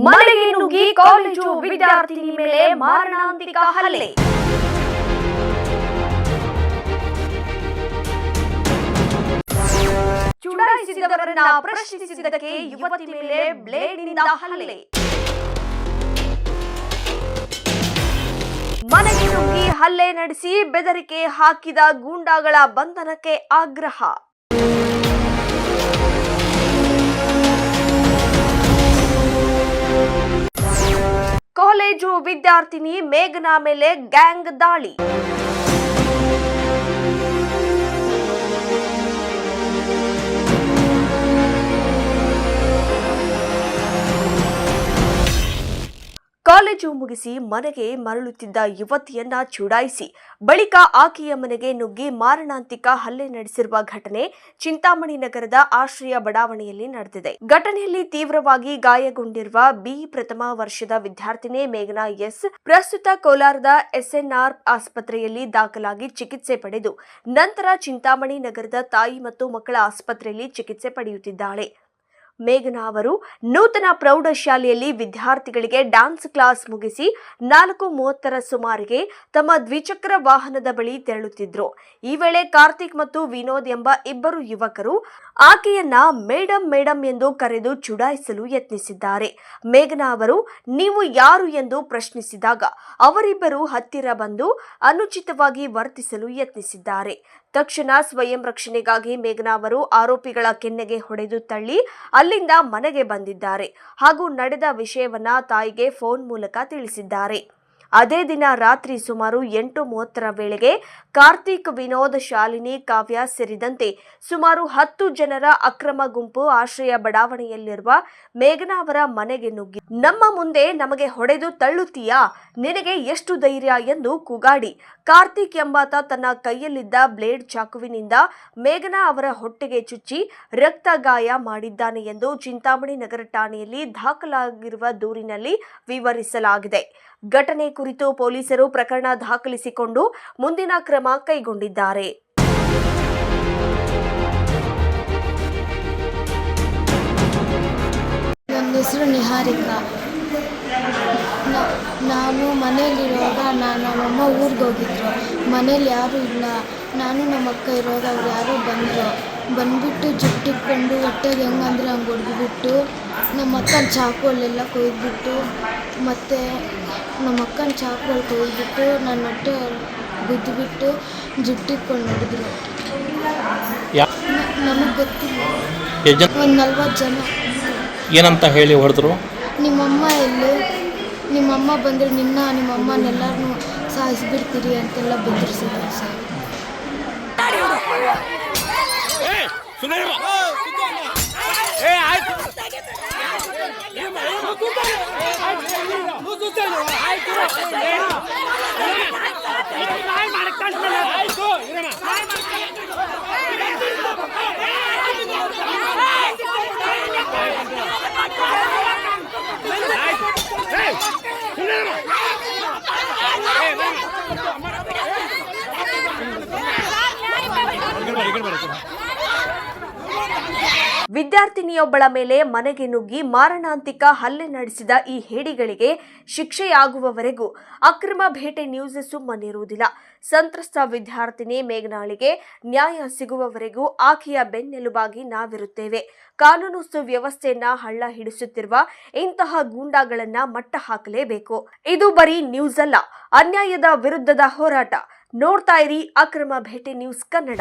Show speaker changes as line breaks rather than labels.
ಮನೆಗೆ ನುಗ್ಗಿ ಕಾಲೇಜು ವಿದ್ಯಾರ್ಥಿನಿ ಮೇಲೆ ಮಾರಣಾಂತಿಕ ಹಲ್ಲೆ. ಚುಡಾಯಿಸಿದವರನ್ನ ಪ್ರಶ್ನಿಸಿದ್ದಕ್ಕೆ ಯುವತಿ ಮೇಲೆ ಬ್ಲೇಡ್ನಿಂದ ಹಲ್ಲೆ. ಮನೆಗೆ ನುಗ್ಗಿ ಹಲ್ಲೆ ನಡೆಸಿ ಬೆದರಿಕೆ ಹಾಕಿದ ಗೂಂಡಾಗಳ ಬಂಧನಕ್ಕೆ ಆಗ್ರಹ. ಕಾಲೇಜು ವಿದ್ಯಾರ್ಥಿನಿ ಮೇಘನಾ ಮೇಲೆ ಗ್ಯಾಂಗ್ ದಾಳಿ. ಕಾಲೇಜು ಮುಗಿಸಿ ಮನೆಗೆ ಮರಳುತ್ತಿದ್ದ ಯುವತಿಯನ್ನ ಚುಡಾಯಿಸಿ ಬಳಿಕ ಆಕೆಯ ಮನೆಗೆ ನುಗ್ಗಿ ಮಾರಣಾಂತಿಕ ಹಲ್ಲೆ ನಡೆಸಿರುವ ಘಟನೆ ಚಿಂತಾಮಣಿ ನಗರದ ಆಶ್ರಯ ಬಡಾವಣೆಯಲ್ಲಿ ನಡೆದಿದೆ. ಘಟನೆಯಲ್ಲಿ ತೀವ್ರವಾಗಿ ಗಾಯಗೊಂಡಿರುವ ಪ್ರಥಮ ವರ್ಷದ ವಿದ್ಯಾರ್ಥಿನಿ ಮೇಘನಾ ಎಸ್ ಪ್ರಸ್ತುತ ಕೋಲಾರದ ಎಸ್ಎನ್ಆರ್ ಆಸ್ಪತ್ರೆಯಲ್ಲಿ ದಾಖಲಾಗಿ ಚಿಕಿತ್ಸೆ ಪಡೆದು ನಂತರ ಚಿಂತಾಮಣಿ ನಗರದ ತಾಯಿ ಮತ್ತು ಮಕ್ಕಳ ಆಸ್ಪತ್ರೆಯಲ್ಲಿ ಚಿಕಿತ್ಸೆ ಪಡೆಯುತ್ತಿದ್ದಾಳೆ. ಮೇಘನಾ ಅವರು ನೂತನ ಪ್ರೌಢಶಾಲೆಯಲ್ಲಿ ವಿದ್ಯಾರ್ಥಿಗಳಿಗೆ ಡ್ಯಾನ್ಸ್ ಕ್ಲಾಸ್ ಮುಗಿಸಿ 4:30 ಸುಮಾರಿಗೆ ತಮ್ಮ ದ್ವಿಚಕ್ರ ವಾಹನದ ಬಳಿ ತೆರಳುತ್ತಿದ್ರು. ಈ ವೇಳೆ ಕಾರ್ತಿಕ್ ಮತ್ತು ವಿನೋದ್ ಎಂಬ ಇಬ್ಬರು ಯುವಕರು ಆಕೆಯನ್ನ ಮೇಡಂ ಎಂದು ಕರೆದು ಚುಡಾಯಿಸಲು ಯತ್ನಿಸಿದ್ದಾರೆ. ಮೇಘನಾ ಅವರು ನೀವು ಯಾರು ಎಂದು ಪ್ರಶ್ನಿಸಿದಾಗ ಅವರಿಬ್ಬರು ಹತ್ತಿರ ಬಂದು ಅನುಚಿತವಾಗಿ ವರ್ತಿಸಲು ಯತ್ನಿಸಿದ್ದಾರೆ. ತಕ್ಷಣ ಸ್ವಯಂ ರಕ್ಷಣೆಗಾಗಿ ಮೇಘನಾ ಅವರು ಆರೋಪಿಗಳ ಕೆನ್ನೆಗೆ ಹೊಡೆದು ತಳ್ಳಿ ಅಲ್ಲಿಂದ ಮನೆಗೆ ಬಂದಿದ್ದಾರೆ ಹಾಗೂ ನಡೆದ ವಿಷಯವನ್ನ ತಾಯಿಗೆ ಫೋನ್ ಮೂಲಕ ತಿಳಿಸಿದ್ದಾರೆ. ಅದೇ ದಿನ ರಾತ್ರಿ ಸುಮಾರು 8:30 ವೇಳೆಗೆ ಕಾರ್ತಿಕ್, ವಿನೋದ್, ಶಾಲಿನಿ, ಕಾವ್ಯ ಸೇರಿದಂತೆ ಸುಮಾರು 10 ಜನರ ಅಕ್ರಮ ಗುಂಪು ಆಶ್ರಯ ಬಡಾವಣೆಯಲ್ಲಿರುವ ಮೇಘನಾ ಅವರ ಮನೆಗೆ ನುಗ್ಗಿ ನಮ್ಮ ಮುಂದೆ ನಮಗೆ ಹೊಡೆದು ತಳ್ಳುತ್ತೀಯಾ, ನಿನಗೆ ಎಷ್ಟು ಧೈರ್ಯ ಎಂದು ಕೂಗಾಡಿ ಕಾರ್ತಿಕ್ ಎಂಬಾತ ತನ್ನ ಕೈಯಲ್ಲಿದ್ದ ಬ್ಲೇಡ್ ಚಾಕುವಿನಿಂದ ಮೇಘನಾ ಅವರ ಹೊಟ್ಟೆಗೆ ಚುಚ್ಚಿ ರಕ್ತ ಗಾಯ ಮಾಡಿದ್ದಾನೆ ಎಂದು ಚಿಂತಾಮಣಿ ನಗರ ಠಾಣೆಯಲ್ಲಿ ದಾಖಲಾಗಿರುವ ದೂರಿನಲ್ಲಿ ವಿವರಿಸಲಾಗಿದೆ. ಘಟನೆ ಕುರಿತು ಪೊಲೀಸರು ಪ್ರಕರಣ ದಾಖಲಿಸಿಕೊಂಡು ಮುಂದಿನ ಕ್ರಮ ಕೈಗೊಂಡಿದ್ದಾರೆ.
ನನ್ನ ಹೆಸರು ನಿಹಾರಿಕಾ. ನಾನು ಮನೆಯಲ್ಲಿರುವಾಗ ನಮ್ಮಮ್ಮ ಊರಿಗೆ ಹೋಗಿದ್ರು. ಮನೇಲಿ ಯಾರೂ ಇಲ್ಲ. ನಾನು ನಮ್ಮ ಅಕ್ಕ ಇರುವಾಗ ಅವ್ರು ಯಾರೋ ಬಂದುಬಿಟ್ಟು ಜುಟ್ಟಿಟ್ಕೊಂಡು ಹೊಟ್ಟೆಗೆ ಹೆಂಗಂದ್ರೆ ಹಂಗೆ ಹೊಡೆದ್ಬಿಟ್ಟು ನಮ್ಮ ಅಕ್ಕನ ಚಾಕುವಲ್ಲೆಲ್ಲ ಕೊಯ್ದುಬಿಟ್ಟು ಮತ್ತು ನಮ್ಮ ಅಕ್ಕನ ಚಾಕುವಲ್ಲಿ ಕೊಯ್ದುಬಿಟ್ಟು ನನ್ನ ಹೊಟ್ಟೆ ಗುದ್ದುಬಿಟ್ಟು ಜುಟ್ಟಿಟ್ಕೊಂಡು ಹೊಡೆದ್ರು. ನಮಗೆ ಗೊತ್ತಿಲ್ಲ. ಒಂದು 40 ಜನ.
ಏನಂತ ಹೇಳಿ ಹೊಡೆದ್ರು?
ನಿಮ್ಮಮ್ಮ ಎಲ್ಲಿ, ನಿಮ್ಮಮ್ಮ ಬಂದರೆ ನಿಮ್ಮಮ್ಮನೆಲ್ಲರೂ ಸಾಯಿಸಿಬಿಡ್ತೀರಿ ಅಂತೆಲ್ಲ ಬೆದರಿಸಿದ್ರು ಸರ್.
ವಿದ್ಯಾರ್ಥಿನಿಯೊಬ್ಬಳ ಮೇಲೆ ಮನೆಗೆ ನುಗ್ಗಿ ಮಾರಣಾಂತಿಕ ಹಲ್ಲೆ ನಡೆಸಿದ ಈ ಹೇಡಿಗಳಿಗೆ ಶಿಕ್ಷೆಯಾಗುವವರೆಗೂ ಅಕ್ರಮ ಭೇಟೆ ನ್ಯೂಸ್ ಸುಮ್ಮನಿರುವುದಿಲ್ಲ. ಸಂತ್ರಸ್ತ ವಿದ್ಯಾರ್ಥಿನಿ ಮೇಘನಾಳಿಗೆ ನ್ಯಾಯ ಸಿಗುವವರೆಗೂ ಆಕೆಯ ಬೆನ್ನೆಲುಬಾಗಿ ನಾವಿರುತ್ತೇವೆ. ಕಾನೂನು ಸುವ್ಯವಸ್ಥೆಯನ್ನ ಹಳ್ಳ ಹಿಡಿಸುತ್ತಿರುವ ಇಂತಹ ಗೂಂಡಾಗಳನ್ನ ಮಟ್ಟ ಹಾಕಲೇಬೇಕು. ಇದು ಬರೀ ನ್ಯೂಸ್ ಅಲ್ಲ, ಅನ್ಯಾಯದ ವಿರುದ್ಧದ ಹೋರಾಟ. ನೋಡ್ತಾ ಇರಿ ಅಕ್ರಮ ಭೇಟೆ ನ್ಯೂಸ್ ಕನ್ನಡ.